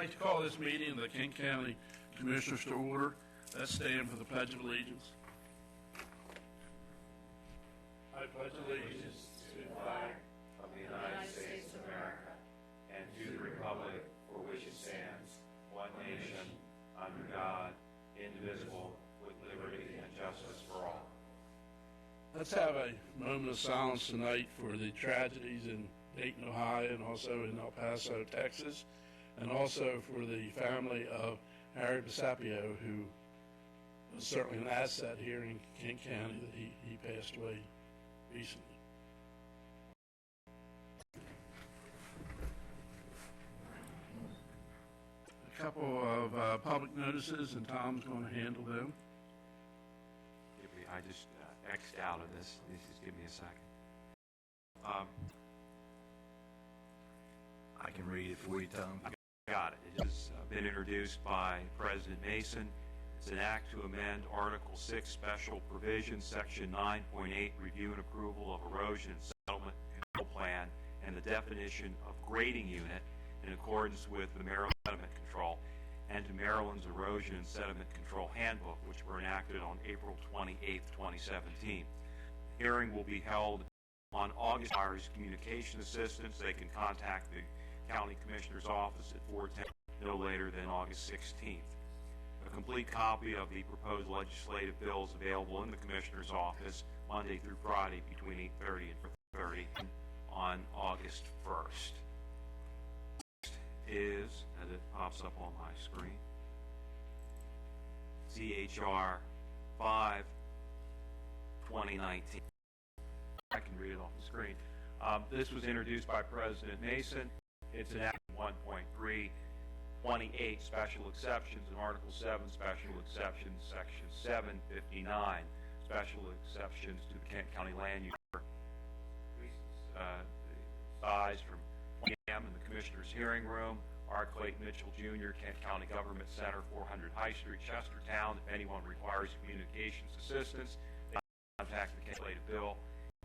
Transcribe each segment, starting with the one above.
I'd like to call this meeting of the Kent County Commissioners to order. Let's stand for the Pledge of Allegiance. I pledge allegiance to the flag of the United States of America and to the republic for which it stands, one nation, under God, indivisible, with liberty and justice for all. Let's have a moment of silence tonight for the tragedies in Dayton, Ohio, and also in El Paso, Texas, and also for the family of Harry Besapio, who was certainly an asset here in Kent County, that he passed away recently. A couple of public notices, and Tom's going to handle them. I just X'd out of this. Just give me a second. I can read it for you, Tom. Got it. It has been introduced by President Mason. It's an act to amend Article 6 Special Provisions, Section 9.8, Review and Approval of Erosion and Settlement Control Plan, and the definition of grading unit in accordance with the Maryland Sediment Control and to Maryland's Erosion and Sediment Control Handbook, which were enacted on April 28, 2017. The hearing will be held on August. Communication assistance, they can contact the County Commissioner's Office at 410 no later than August 16th. A complete copy of the proposed legislative bill is available in the Commissioner's Office Monday through Friday between 8:30 and 4:30 on August 1st. Next is, as it pops up on my screen, CHR 5 2019. I can read it off the screen. This was introduced by President Mason. It's an Act 1.3, 28 special exceptions, and Article 7 special exceptions, Section 759 special exceptions to the Kent County Land Use. Size from 20 a.m. in the Commissioner's Hearing Room, R. Clayton Mitchell Jr., Kent County Government Center, 400 High Street, Chestertown. If anyone requires communications assistance, they can contact the legislative bill.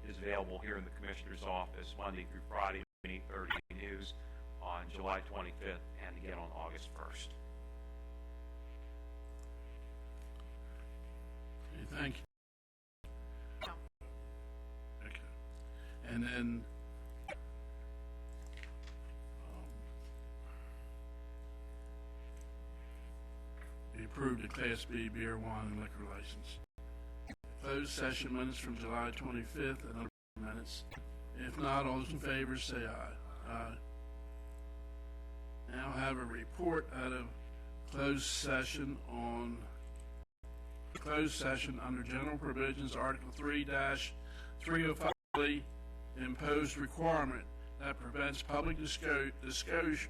It is available here in the Commissioner's Office Monday through Friday, 8:30 news on July 25th and again on August 1st. Okay, thank you. Okay. And then we approved a Class B beer, wine, and liquor license. Closed session minutes from July 25th and other minutes. If not, all those in favor say aye. Aye. Now have a report out of closed session under General Provisions, Article 3-305, imposed requirement that prevents public disclosures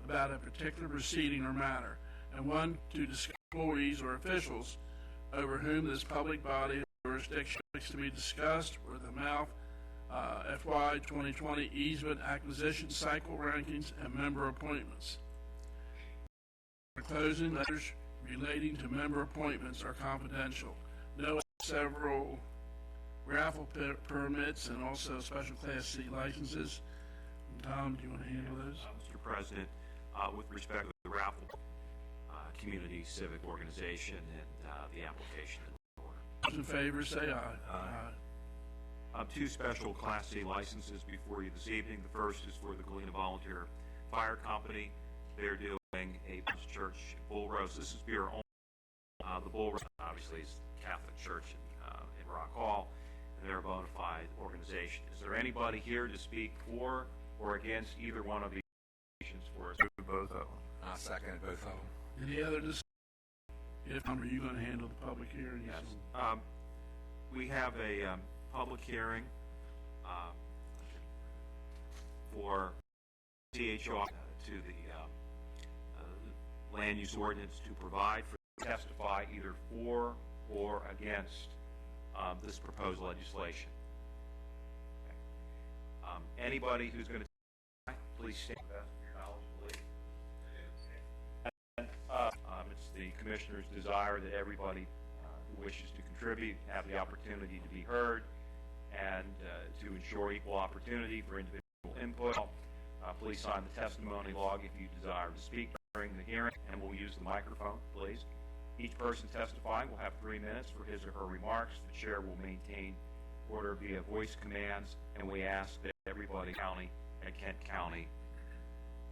about a particular proceeding or matter, and one to discuss employees or officials over whom this public body or jurisdiction is to be discussed, or the MALF FY 2020 easement acquisition cycle rankings and member appointments. Closing letters relating to member appointments are confidential. No several raffle permits and also special Class C licenses. Tom, do you want to handle those? Mr. President, with respect to the raffle community civic organization and the application. Those in favor say aye. Aye. Two special Class C licenses before you this evening. The first is for the Galena Volunteer Fire Company. They're doing a church bull roast. This is beer only. The bull roast obviously is Catholic Church in Rock Hall, and they're a bona fide organization. Is there anybody here to speak for or against either one of these organizations for us? Both of them. I second both of them. Any other discussion? If not, are you going to handle the public hearing? Yes. We have a public hearing for CHR to the land use ordinance to provide for testify either for or against this proposed legislation. Okay. Anybody who's going to testify, please stand to the best of your knowledge, please. It's the Commissioner's desire that everybody who wishes to contribute have the opportunity to be heard, and to ensure equal opportunity for individual input. Please sign the testimony log if you desire to speak during the hearing, and we'll use the microphone, please. Each person testifying will have 3 minutes for his or her remarks. The chair will maintain order via voice commands, and we ask that everybody county at Kent County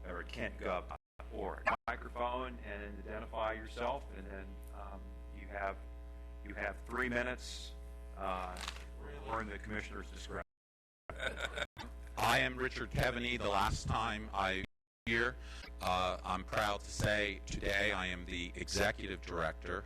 or at KentGov.org. Microphone and identify yourself, and then you have 3 minutes. Or in the commissioner's discretion. I am Richard Kevaney. The last time I was here, I'm proud to say today I am the executive director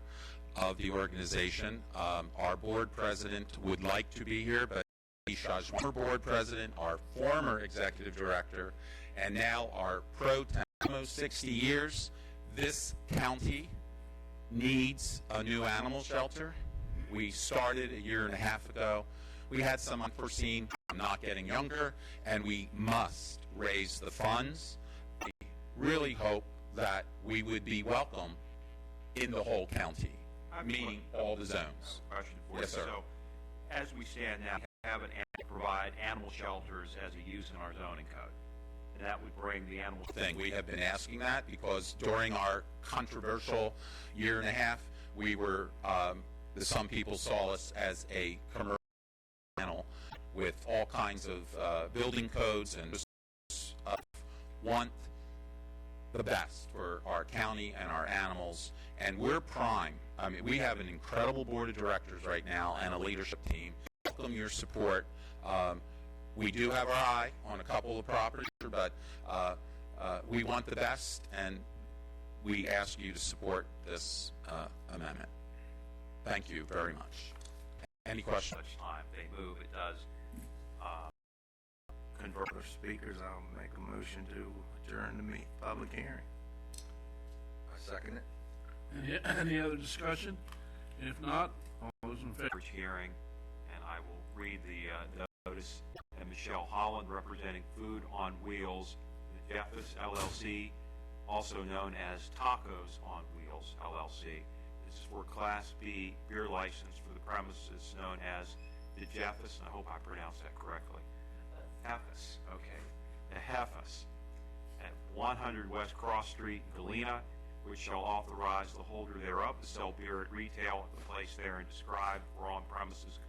of the organization. Our board president would like to be here, but Shaj, former board president, our former executive director, and now our pro tem, almost 60 years. This county needs a new animal shelter. We started a year and a half ago. We had some unforeseen, not getting younger, and we must raise the funds. We really hope that we would be welcome in the whole county, meaning all the zones. Question for Yes, you. sir. So, as we stand now, we have provide animal shelters as a use in our zoning code, and that would bring the animal Thing. We have been asking that because during our controversial year and a half, we were, some people saw us as a commercial channel with all kinds of building codes and want the best for our county and our animals, and we're prime. I mean, we have an incredible board of directors right now and a leadership team. Welcome your support. We do have our eye on a couple of properties, but we want the best, and we ask you to support this amendment. Thank you very much. Any questions? such time they move, it does convert. For speakers, I'll make a motion to adjourn the public hearing. I second it. Any other discussion? If not, all those in favor? Hearing, and I will read the notice. And Michelle Holland, representing Food on Wheels, Jeffus LLC, also known as Tacos on Wheels LLC. This is for Class B beer license for the premises known as the Jeffus, and I hope I pronounced that correctly. Jeffus, okay. The Jeffus at 100 West Cross Street, Galena, which shall authorize the holder thereof to sell beer at retail at the place therein described for on-premises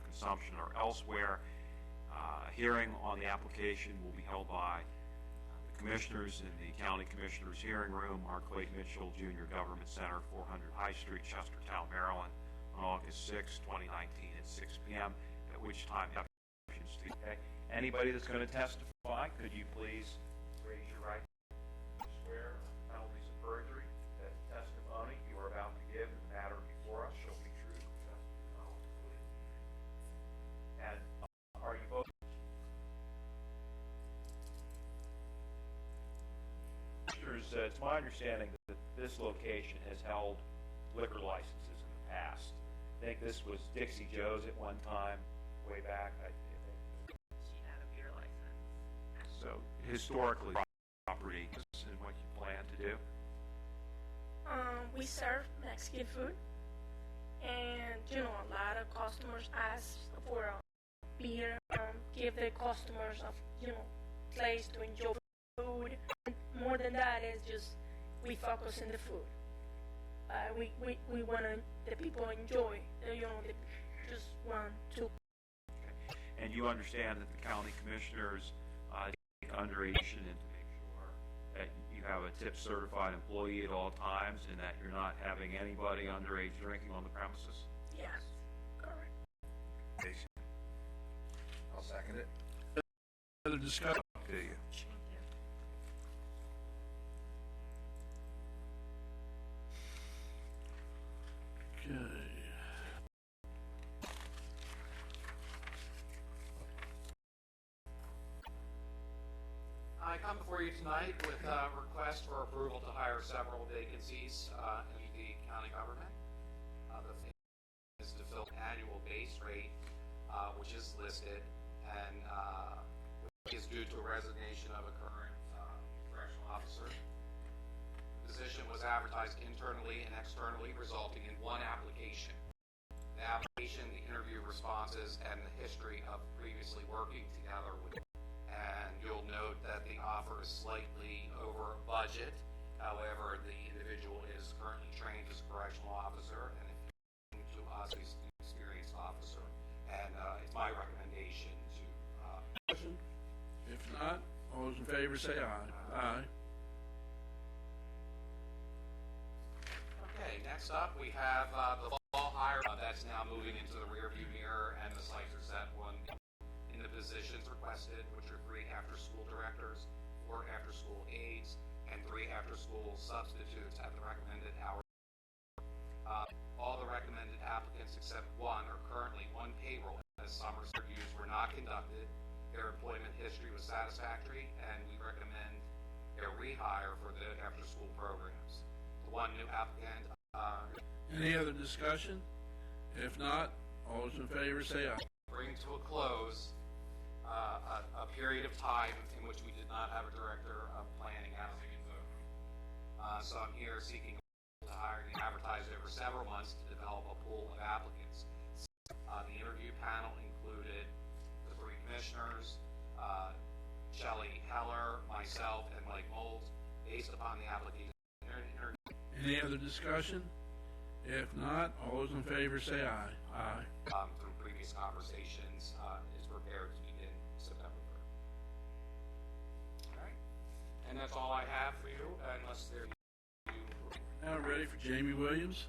consumption or elsewhere. Hearing on the application will be held by the commissioners in the county commissioners hearing room, our Clayton Mitchell Jr. Government Center, 400 High Street, Chestertown, Maryland, on August 6, 2019 at 6 p.m., at which time applications to okay. Anybody that's going to testify, could you please raise your right hand? Swear penalties of perjury that the testimony you are about to give in the matter before us shall be true, just, and are you both? It's my understanding that this location has held liquor licenses in the past. I think this was Dixie Joe's at one time, way back. She had a beer license. So historically, property and what you plan to do. We serve Mexican food, and a lot of customers ask for beer. Give the customers a place to enjoy food. And more than that is just we focus on the food. We want the people enjoy. They just want to. And you understand that the county commissioners take underage and to make sure that you have a tip certified employee at all times and that you're not having anybody underage drinking on the premises? Yes, correct. I'll second it. Other discussion? To you. Okay. I come before you tonight with a request for approval to hire several vacancies in the county government. The thing is to fill an annual base rate, which is listed, and which is due to a resignation of a current correctional officer. The position was advertised internally and externally, resulting in one application. The application, the interview responses, and the history of previously working together with, and and you'll note that the offer is slightly over budget. However, the individual is currently trained as a correctional officer, and if you to us, he's an experienced officer. And it's my recommendation to. If not, all those in favor say aye. Aye. Okay, next up, we have the fall hire. That's now moving into the rearview mirror, and the sites are set. One in the positions requested, which are 3 after-school directors, 4 after-school aides, and 3 after-school substitutes at the recommended hour. All the recommended applicants except one are currently on payroll, as summer reviews were not conducted. Their employment history was satisfactory, and we recommend their rehire for the after-school programs. The one new applicant. Any other discussion? If not, all those in favor say aye. Bring to a close a period of time in which we did not have a director of planning, housing, and voting. So I'm here seeking to hire and advertise over several months to develop a pool of applicants. The interview panel included the 3 commissioners, Shelley Heller, myself, and Mike Moles, based upon the application. Any other discussion? If not, all those in favor say aye. Aye. Through previous conversations, is prepared to begin September 3rd. All right. And that's all I have for you, unless there's Now ready for Jamie Williams?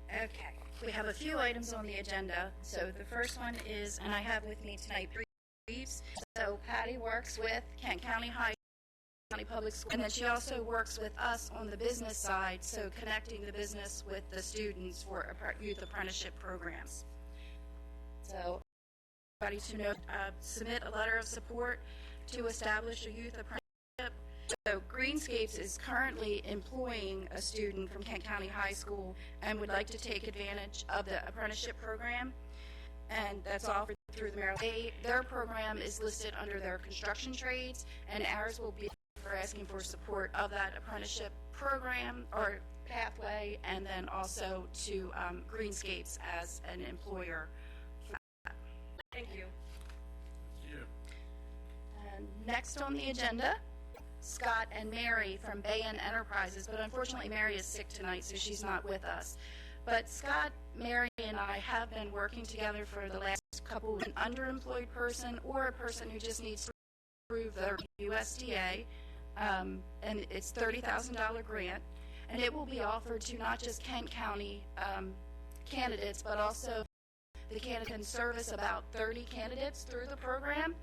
Okay, we have a few items on the agenda. So the first one is, and I have with me tonight briefs. So Patty works with Kent County High County Public School, and then she also works with us on the business side, so connecting the business with the students for youth apprenticeship programs. So everybody to know, submit a letter of support to establish a youth apprenticeship. So Greenscapes is currently employing a student from Kent County High School and would like to take advantage of the apprenticeship program, and that's offered through the Maryland. Their program is listed under their construction trades, and ours will be for asking for support of that apprenticeship program or pathway, and then also to Greenscapes as an employer. Thank you. Yeah. And next on the agenda, Scott and Mary from Bayan Enterprises, but unfortunately Mary is sick tonight, so she's not with us. But Scott, Mary, and I have been working together for the last couple of an underemployed person or a person who just needs to prove their USDA, and it's $30,000 grant, and it will be offered to not just Kent County candidates, but also the candidate can service about 30 candidates through the program,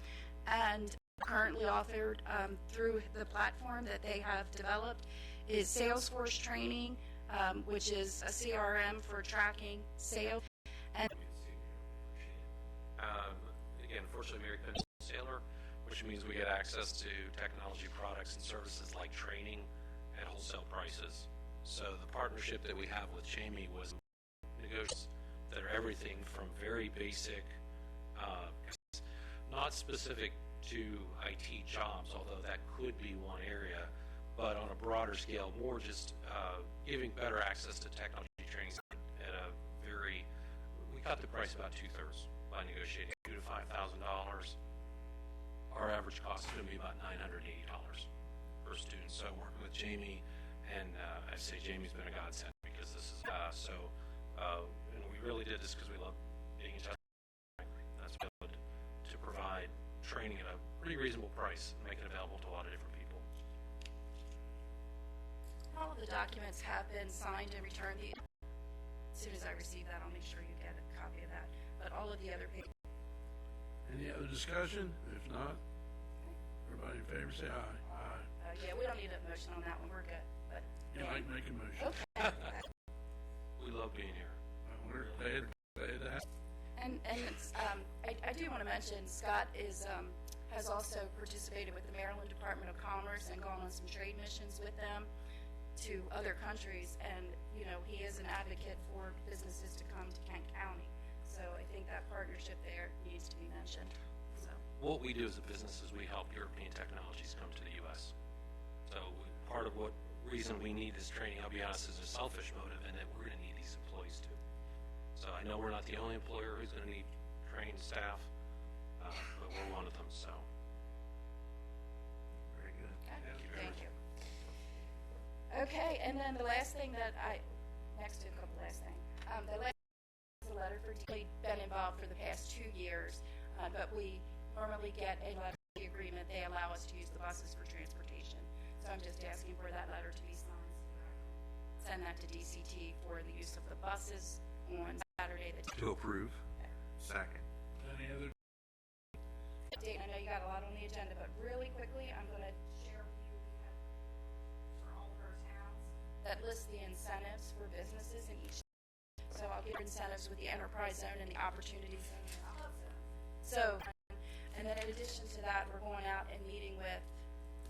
and currently offered through the platform that they have developed is Salesforce training, which is a CRM for tracking sales. And again, unfortunately, Mary Penn is a sailor, which means we get access to technology products and services like training at wholesale prices. So the partnership that we have with Jamie was negotiations that are everything from very basic, not specific to IT jobs, although that could be one area, but on a broader scale, more just giving better access to technology training at a very, we cut the price about 2/3 by negotiating $2,000 to $5,000. Our average cost is going to be about $980 per student. So working with Jamie, and I say Jamie's been a godsend because this is, and we really did this because we love being in touch. That's good to provide training at a pretty reasonable price and make it available to a lot of different people. all of the documents have been signed and returned. As soon as I receive that, I'll make sure you get a copy of that. But all of the other papers. Any other discussion? If not, everybody in favor say aye. Aye. Yeah, we don't need a motion on that one. We're good. But You like make a motion? okay. We love being here. We're glad to have. And it's, I do want to mention Scott has also participated with the Maryland Department of Commerce and gone on some trade missions with them to other countries. And you know, he is an advocate for businesses to come to Kent County. So I think that partnership there needs to be mentioned. So What we do as a business is we help European technologies come to the U.S. So part of what reason we need this training, I'll be honest, is a selfish motive, and that we're going to need these employees too. So I know we're not the only employer who's going to need trained staff, but we're one of them, so. Very good. Thank you. Okay, and then the last thing that next to a couple last thing, the last is a letter for, we've been involved for the past 2 years, but we normally get a letter agreement. They allow us to use the buses for transportation. So I'm just asking for that letter to be signed. Send that to DCT for the use of the buses on Saturday. To approve. Second. Any other? Dayton, I know you got a lot on the agenda, but really quickly, I'm going to share with you for all of our towns that list the incentives for businesses in each. So I'll give incentives with the enterprise zone and the opportunity zone and the hub zone. So, and then in addition to that, we're going out and meeting with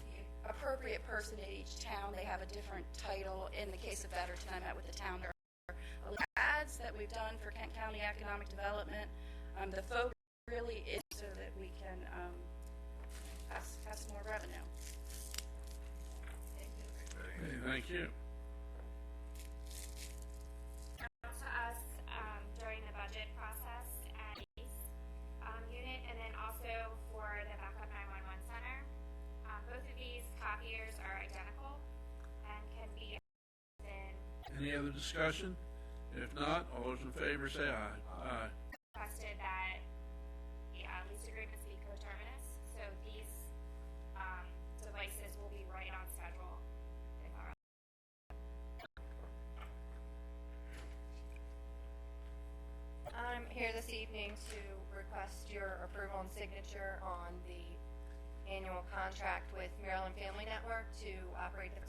the appropriate person in each town. They have a different title. In the case of Betterton, I met with the town ads that we've done for Kent County Economic Development. The focus really is so that we can have some more revenue. Thank you. Okay, thank you. To us during the budget process at East unit, and then also for the backup 911 center. Both of these copiers are identical and can be in. Any other discussion? If not, all those in favor say aye. Aye. Requested that the lease agreements be coterminous, so these devices will be right on schedule with our. I'm here this evening to request your approval and signature on the annual contract with Maryland Family Network to operate the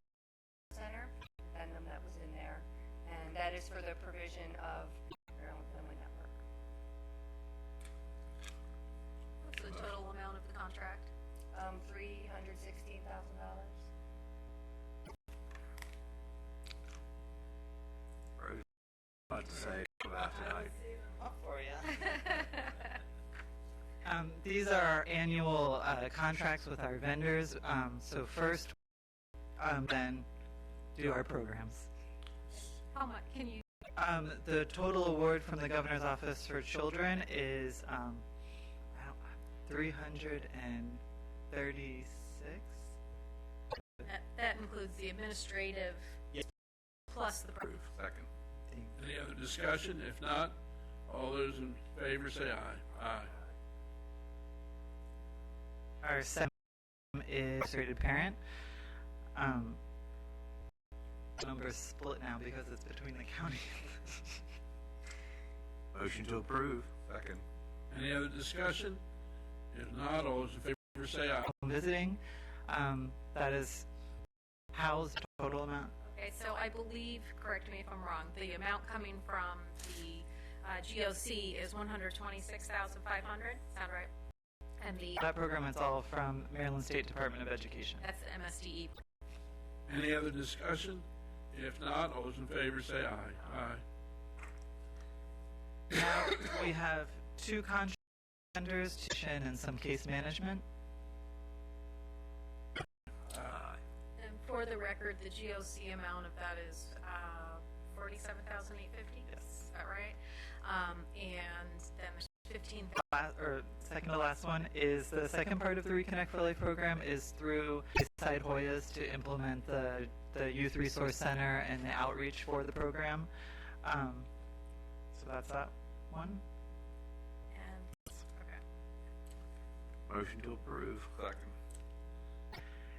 center, addendum that was in there, and that is for the provision of Maryland Family Network. What's the total amount of the contract? $316,000. Rose, what to say about tonight? Up for you. These are our annual contracts with our vendors. So first, then do our programs. How much can you? The total award from the Governor's Office for Children is 336. That includes the administrative plus the. Approve. Second. Any other discussion? If not, all those in favor say aye. Aye. Our second is rated parent. The number is split now because it's between the county. Motion to approve. Second. Any other discussion? If not, all those in favor say aye. Visiting, that is housed total amount. Okay, so I believe, correct me if I'm wrong, the amount coming from the GOC is $126,500. Sound right? And That program is all from Maryland State Department of Education. that's the MSDE. Any other discussion? If not, all those in favor say aye. Aye. Now we have 2 contract vendors, tuition and some case management. And for the record, the GOC amount of that is $47,850. Yes. Is that right? And then there's 15. Or second to last one is the second part of the Reconnect for Life program is through Eastside Hoyas to implement the Youth Resource Center and the outreach for the program. So that's that one. And okay. Motion to approve. Second.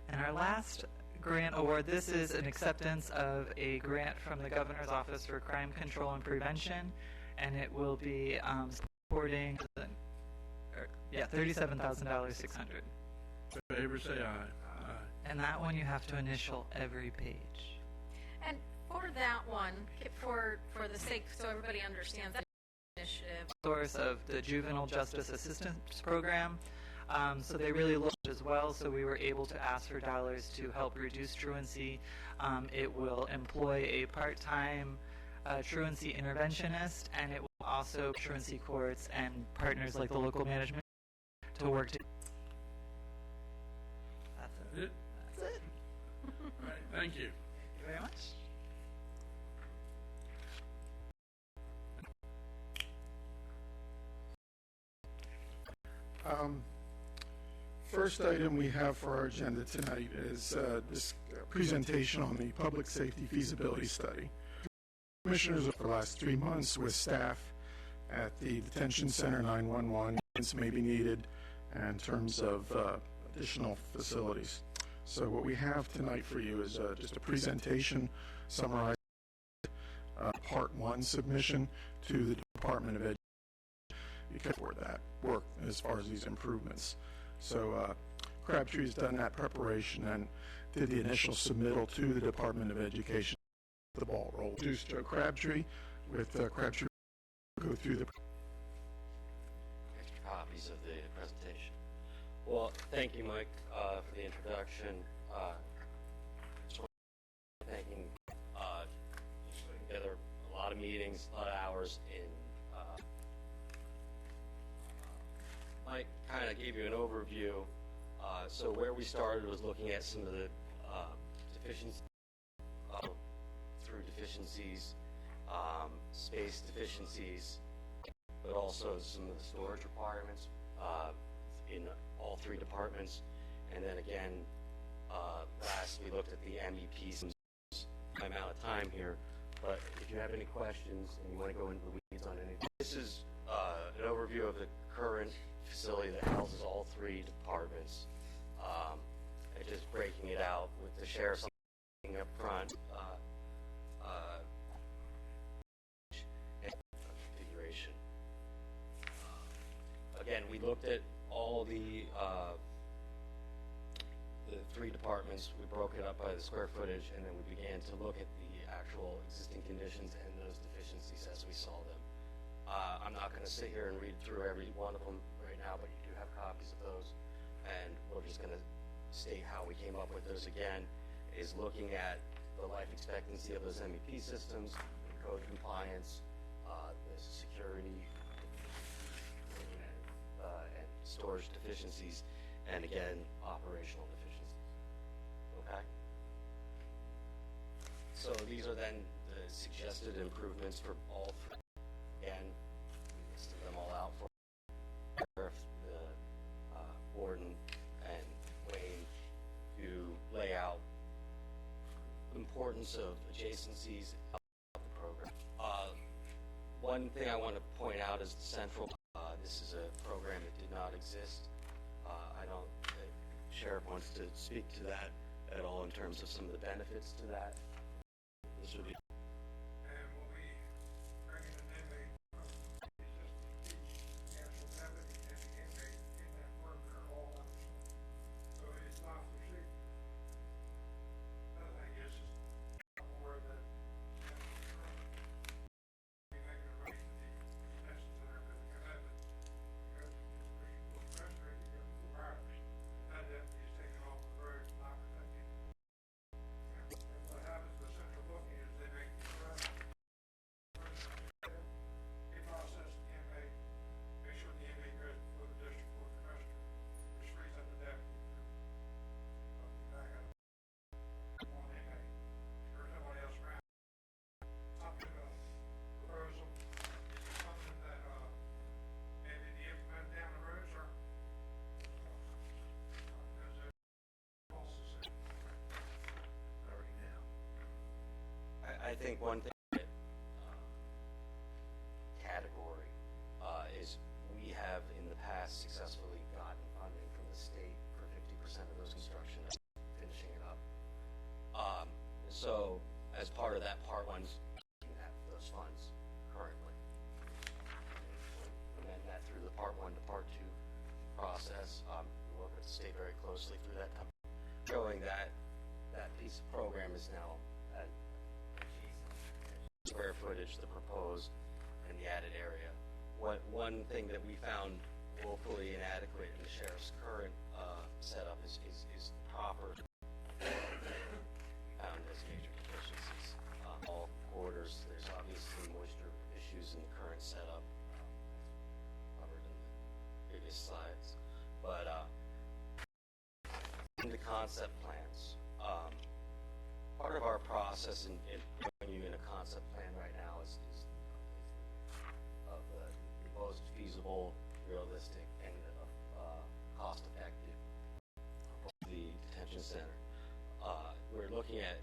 And our last grant award, this is an acceptance of a grant from the Governor's Office for Crime Control and and it will be supporting $37,600. Favor say aye. Aye. And that one you have to initial every page. And for that one, for the sake, so everybody understands that initiative. Source of the Juvenile Justice Assistance Program. So they really looked as well, so we were able to ask for dollars to help reduce truancy. It will employ a part-time truancy interventionist, and it will also truancy courts and partners like the local management to work to. That's it. It? That's it. All right, thank you. Thank you very much. First item we have for our agenda tonight is this presentation on the public safety feasibility study. Commissioners over the last 3 months with staff at the detention center 911 may be needed in terms of additional facilities. So what we have tonight for you is just a presentation summarizing Part 1 submission to the Department of Education for that work as far as these improvements. So Crabtree has done that preparation and did the initial submittal to the Department of Education. The ball rolled. Introduced Joe Crabtree with Crabtree go through the extra copies of the presentation. Well, thank you, Mike, for the introduction. Just want to thanking just putting together a lot of meetings, a lot of hours in. Mike kind of gave you an overview. So where we started was looking at some of the deficiencies, through deficiencies, space deficiencies, but also some of the storage requirements in all 3 departments. And then again, last we looked at the MEPs. I'm out of time here, but if you have any questions and you want to go into the weeds on anything, this is an overview of the current facility that houses all 3 departments. And just breaking it out with the sheriff's up front and configuration. Again, we looked at all the 3 departments. We broke it up by the square footage, and then we began to look at the actual existing conditions and those deficiencies as we saw them. I'm not going to sit here and read through every one of them right now, but you do have copies of those, and we're just going to state how we came up with those again, is looking at the life expectancy of those MEP systems, code compliance, the security, and storage deficiencies, and again, operational deficiencies. Okay? So these are then the suggested improvements for all 3. Again, we listed them all out for the Warden and Wayne to lay out the importance of adjacencies of the program. One thing I want to point out is the central. This is a program that did not exist. I don't think the Sheriff wants to speak to that at all in terms of some of the benefits to that. This would be. I think one thing that category is we have in the past successfully gotten funding from the state for 50% of those construction, finishing it up. So as part of that, Part 1's looking at those funds currently. And then that through the Part 1 to Part 2 process. We work with the state very closely through that time, showing that that piece of program is now at square footage, the proposed, and the added area. One thing that we found woefully inadequate in the sheriff's current setup is proper found as major deficiencies. All quarters, there's obviously moisture issues in the current setup, covered in the previous slides. But in the concept plans, part of our process in putting you in a concept plan right now is of the most feasible, realistic, and cost effective for the detention center. We're looking at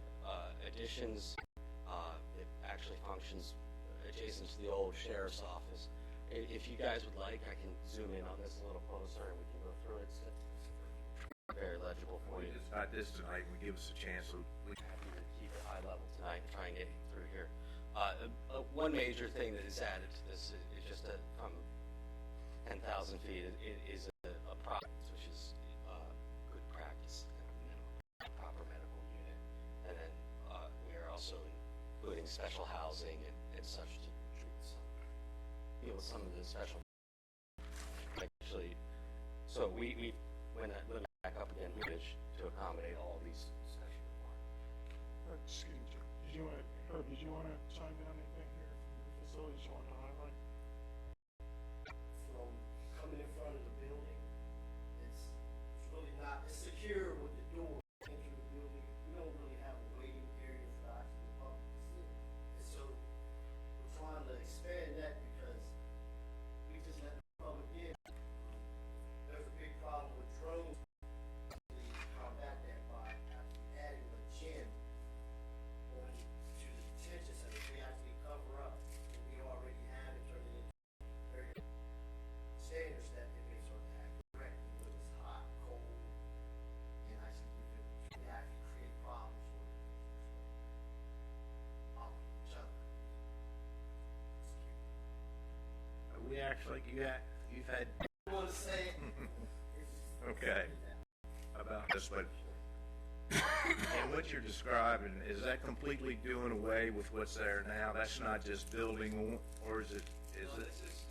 additions. It actually functions adjacent to the old sheriff's office. If you guys would like, I can zoom in on this a little closer and we can go through it. It's very legible for you. It's not this tonight, we give us a chance, so we Happy to keep it high level tonight and try and get through here. One major thing that is added to this is just from 10,000 feet it is a process, which is good practice, proper medical unit, and then we are also including special housing and such to treat deal with some of the special. Actually, so we when that limit back up again, we managed to accommodate all these special requirements. Excuse me, did you want to chime in on anything here from the facilities you want to highlight? From coming in front of the building, it's really not, it's secure with the door into the building. We don't really have a waiting area for the actual public to sit. And so we're trying to expand that because we just let the public in. There's a big problem with drones. We combat that by actually adding a gym on to the detention center. We actually cover up what we already have and turn it into very standards that they may sort of have correctly when it's hot, cold, and actually we can actually create problems for each other. we actually, you've had, I want to say okay, about this, but and what you're describing, is that completely doing away with what's there now? That's not just building, or is it, So this is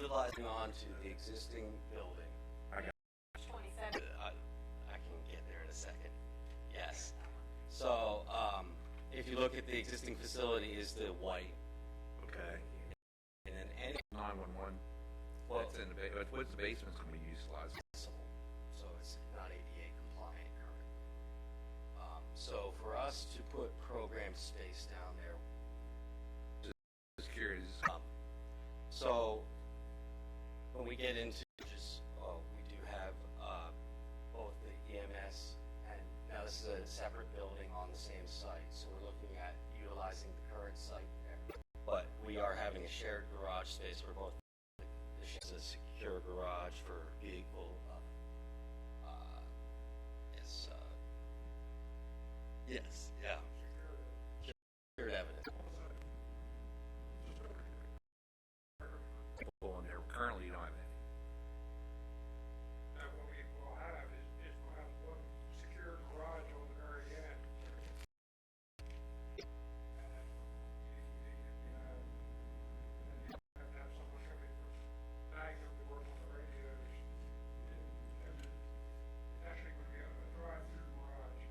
utilizing onto the existing building. I got 27. I can get there in a second. Yes. So if you look at the existing facility is the white, okay. and then any 911, well, that's in the, what's the basement's gonna be utilized? so it's not ADA compliant currently. So for us to put program space down there, Just curious. so when we get into just, we do have both the EMS and now this is a separate building on the same site. So we're looking at utilizing the current site there. But we are having a shared garage space for both. It's a secure garage for vehicle. Yes. Yeah. Secured evidence. People in there, currently you don't have any. what we will have is we'll have one secure garage on the very end. Have to have someone coming from Magnum to work on the radios. And then it's actually going to be a drive-through garage.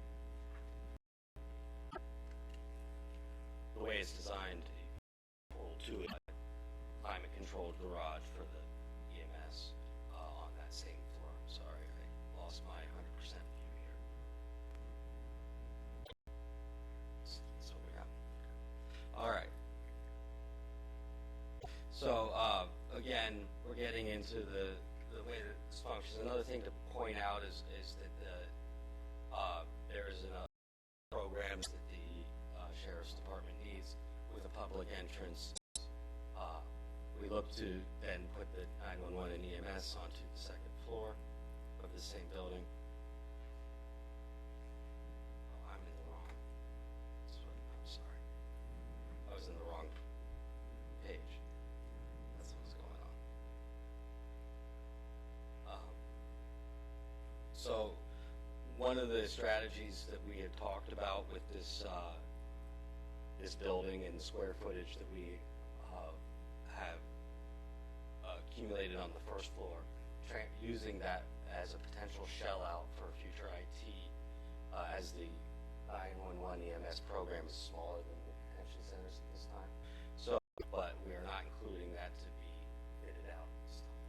The way it's designed, pull to it, climate controlled garage for the EMS on that same floor. I'm sorry, I lost my 100% view here. So yeah. All right. So again, we're getting into the way that this functions. Another thing to point out is that there's programs that the Sheriff's Department needs with a public entrance. We look to then put the 911 and EMS onto the second floor of the same building. Oh, I'm in the wrong. I'm sorry. I was in the wrong page. That's what's going on. So one of the strategies that we had talked about with this this building and the square footage that we have accumulated on the first floor, using that as a potential shell out for future IT, as the 911 EMS program is smaller than the detention centers at this time. So, but we are not including that to be fitted out this time.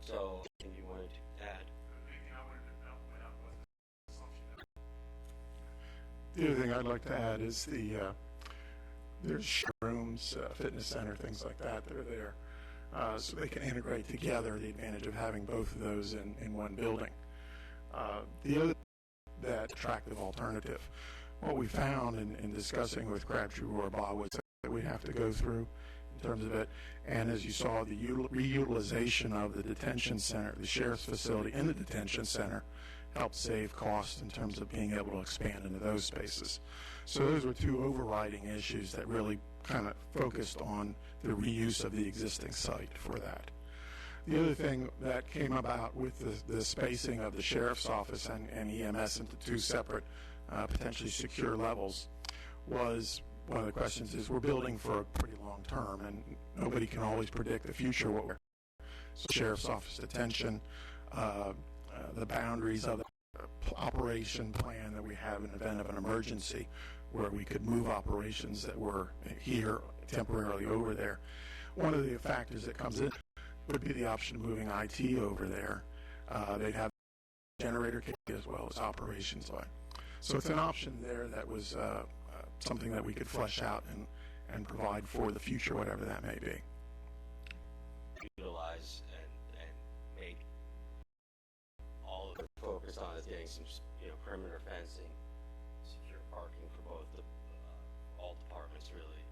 So, anything you wanted to add? The other thing I'd like to add is there's rooms, fitness center, things like that that are there. so they can integrate together, the advantage of having both of those in one building. The other, that attractive alternative. What we found in discussing with Crabtree Rohrbaugh was that we have to go through in terms of it, and as you saw, the reutilization of the detention center, the sheriff's facility in the detention center, helped save costs in terms of being able to expand into those spaces. So those were two overriding issues that really kind of focused on the reuse of the existing site for that. The other thing that came about with the spacing of the sheriff's office and EMS into two separate, potentially secure levels was, one of the questions is, we're building for a pretty long term, and nobody can always predict the future. What we're, so sheriff's office detention, the boundaries of the operation plan that we have in the event of an emergency, where we could move operations that were here temporarily over there. One of the factors that comes in would be the option of moving IT over there. They'd have generator kit as well as operations line. So it's an option there that was something that we could flesh out and provide for the future, whatever that may be. Utilize and make all of the focus on is getting some, perimeter fencing, secure parking for both the all departments really,